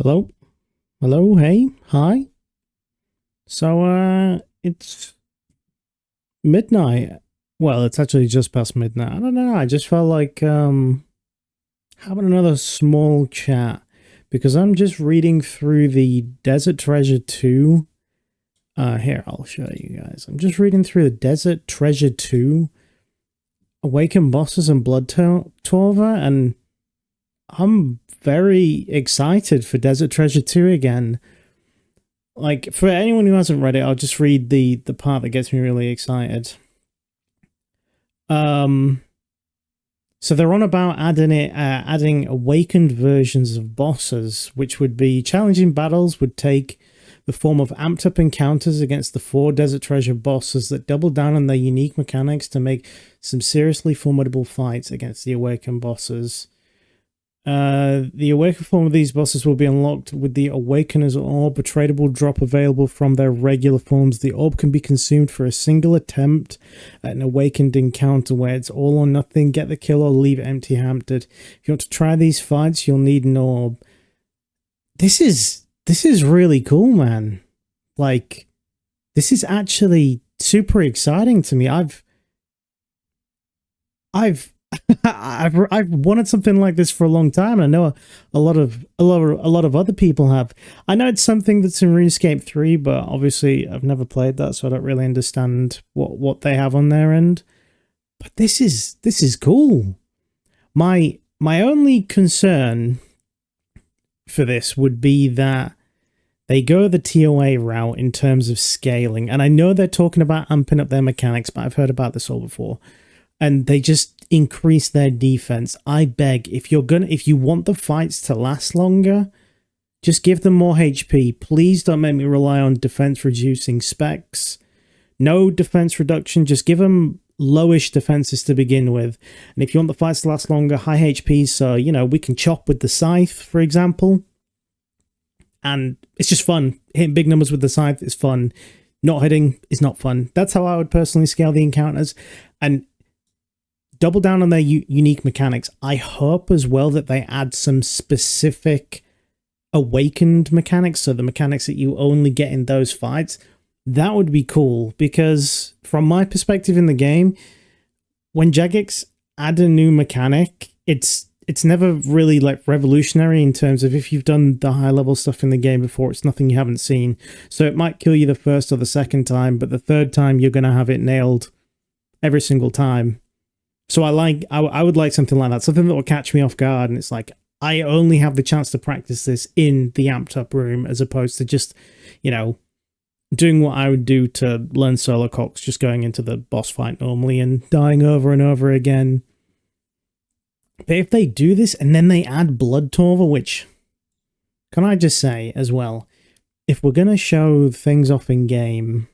Hello? Hello? Hey? Hi? So, it's midnight. Well, it's actually just past midnight. I don't know. I just felt like, having another small chat because I'm just reading through the Desert Treasure 2. Here, I'll show you guys. I'm just reading through the Desert Treasure 2 Awakened Bosses and Blood Torva, and I'm very excited for Desert Treasure 2 again. Like, for anyone who hasn't read it, I'll just read the part that gets me really excited. So they're on about adding awakened versions of bosses, which would be challenging battles, would take the form of amped up encounters against the 4 Desert Treasure bosses that double down on their unique mechanics to make some seriously formidable fights against the awakened bosses. The awakened form of these bosses will be unlocked with the Awakener's Orb, a tradable drop available from their regular forms. The orb can be consumed for a single attempt at an awakened encounter where it's all or nothing, get the kill or leave empty-handed. If you want to try these fights, you'll need an orb. This is really cool, man. Like, this is actually super exciting to me. I've I've wanted something like this for a long time. And I know a lot of other people have. I know it's something that's in RuneScape 3, but obviously I've never played that, so I don't really understand what they have on their end. But this is cool. My only concern for this would be that they go the TOA route in terms of scaling, and I know they're talking about amping up their mechanics, but I've heard about this all before. And they just increase their defense. I beg, if you want the fights to last longer, just give them more HP. Please don't make me rely on defense reducing specs. No defense reduction, just give them lowish defenses to begin with. And if you want the fights to last longer, high HP, so, you know, we can chop with the scythe, for example. And it's just fun. Hitting big numbers with the scythe is fun. Not hitting is not fun. That's how I would personally scale the encounters. And double down on their unique mechanics. I hope as well that they add some specific awakened mechanics, so the mechanics that you only get in those fights. That would be cool, because from my perspective in the game, when Jagex add a new mechanic, it's never really like revolutionary in terms of if you've done the high level stuff in the game before, it's nothing you haven't seen. So it might kill you the first or the second time, but the third time you're going to have it nailed every single time. So I would like something like that, something that will catch me off guard, and it's like, I only have the chance to practice this in the amped up room, as opposed to just, you know, doing what I would do to learn solo cox, just going into the boss fight normally and dying over and over again. But if they do this and then they add Blood Torva, which, can I just say as well, if we're going to show things off in game,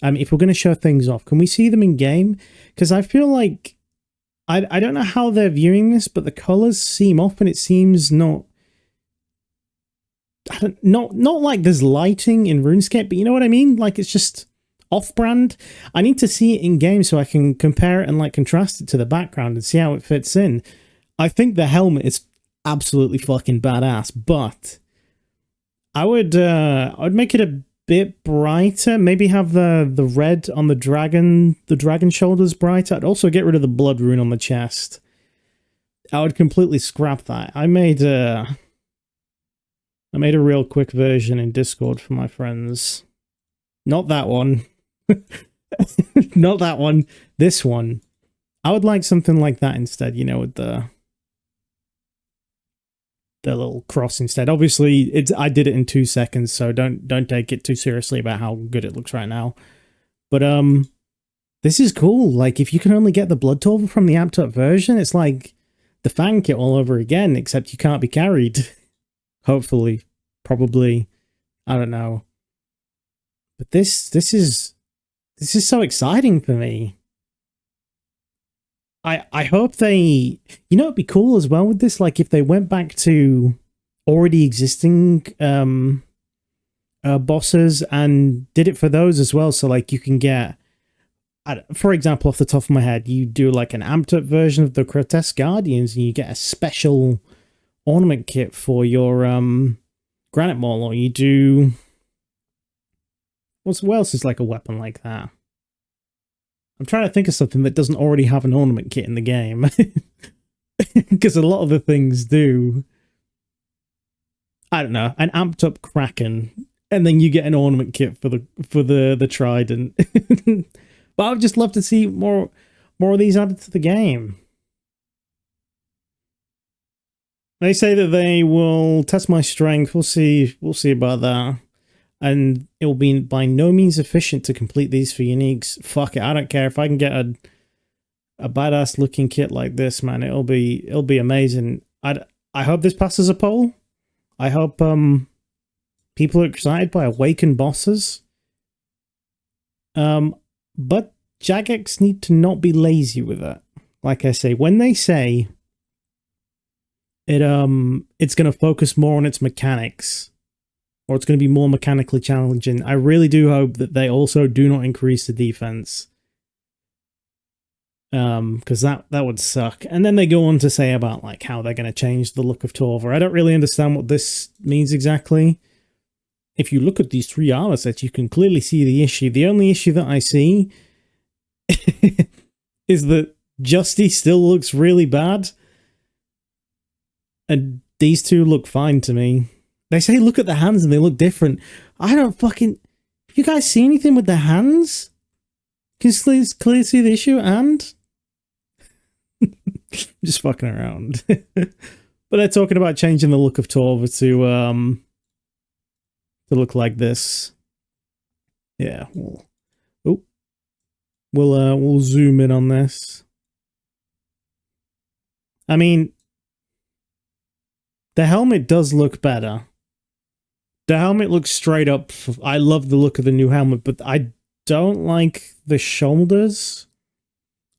if we're going to show things off, can we see them in game? Because I feel like, I don't know how they're viewing this, but the colors seem off, and it seems not like there's lighting in RuneScape, but you know what I mean? Like, it's just off-brand. I need to see it in game so I can compare it and like contrast it to the background and see how it fits in. I think the helmet is absolutely fucking badass, but I would make it a bit brighter, maybe have the red on the dragon shoulders brighter. I'd also get rid of the blood rune on the chest. I would completely scrap that. I made a real quick version in Discord for my friends. Not that one. Not that one. This one. I would like something like that instead, you know, with the little cross instead. Obviously, I did it in 2 seconds, so don't take it too seriously about how good it looks right now. But this is cool. Like, if you can only get the Blood Torva from the amped up version, it's like the Fang kit all over again, except you can't be carried. Hopefully. Probably. I don't know. But this is so exciting for me. I hope they, you know, it'd be cool as well with this, like if they went back to already existing bosses and did it for those as well. So like you can get, for example, off the top of my head, you do like an amped up version of the Grotesque Guardians and you get a special ornament kit for your granite maul, or you do... what else is like a weapon like that? I'm trying to think of something that doesn't already have an ornament kit in the game. Because a lot of the things do. I don't know, an amped up Kraken, and then you get an ornament kit for the trident. But I would just love to see more of these added to the game. They say that they will test my strength. We'll see about that. And it will be by no means efficient to complete these for uniques. Fuck it, I don't care if I can get a badass looking kit like this, man. It'll be amazing. I hope this passes a poll. I hope people are excited by awakened bosses. But Jagex need to not be lazy with it. Like I say, when they say it's going to focus more on its mechanics, or it's going to be more mechanically challenging, I really do hope that they also do not increase the defense. Because that would suck. And then they go on to say about like how they're going to change the look of Torva. I don't really understand what this means exactly. If you look at these 3 armor sets, you can clearly see the issue. The only issue that I see is that Justy still looks really bad. And these two look fine to me. They say look at the hands and they look different. I don't fucking... You guys see anything with the hands? Can you clearly see the issue? And... just fucking around. But they're talking about changing the look of Torva to look like this. Yeah, we'll zoom in on this. I mean, the helmet does look better. The helmet looks straight up. I love the look of the new helmet, but I don't like the shoulders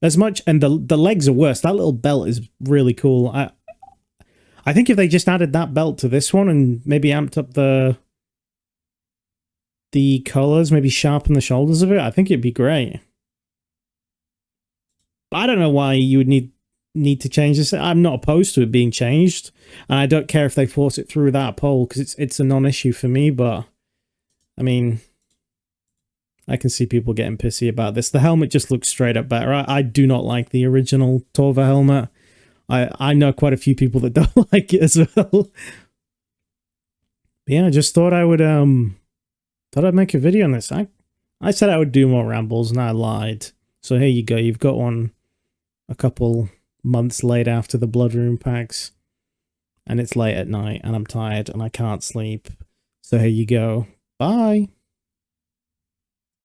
as much, and the legs are worse. That little belt is really cool. I think if they just added that belt to this one and maybe amped up the colors, maybe sharpen the shoulders of it, I think it'd be great. I don't know why you would need to change this. I'm not opposed to it being changed, and I don't care if they force it through that poll because it's a non-issue for me. But I mean, I can see people getting pissy about this. The helmet just looks straight up better. I do not like the original Torva helmet. I know quite a few people that don't like it as well. But yeah, I just thought I would thought I'd make a video on this. I said I would do more rambles and I lied. So here you go. You've got one a couple months late after the Blood Rune packs, and it's late at night and I'm tired and I can't sleep. So here you go. Bye.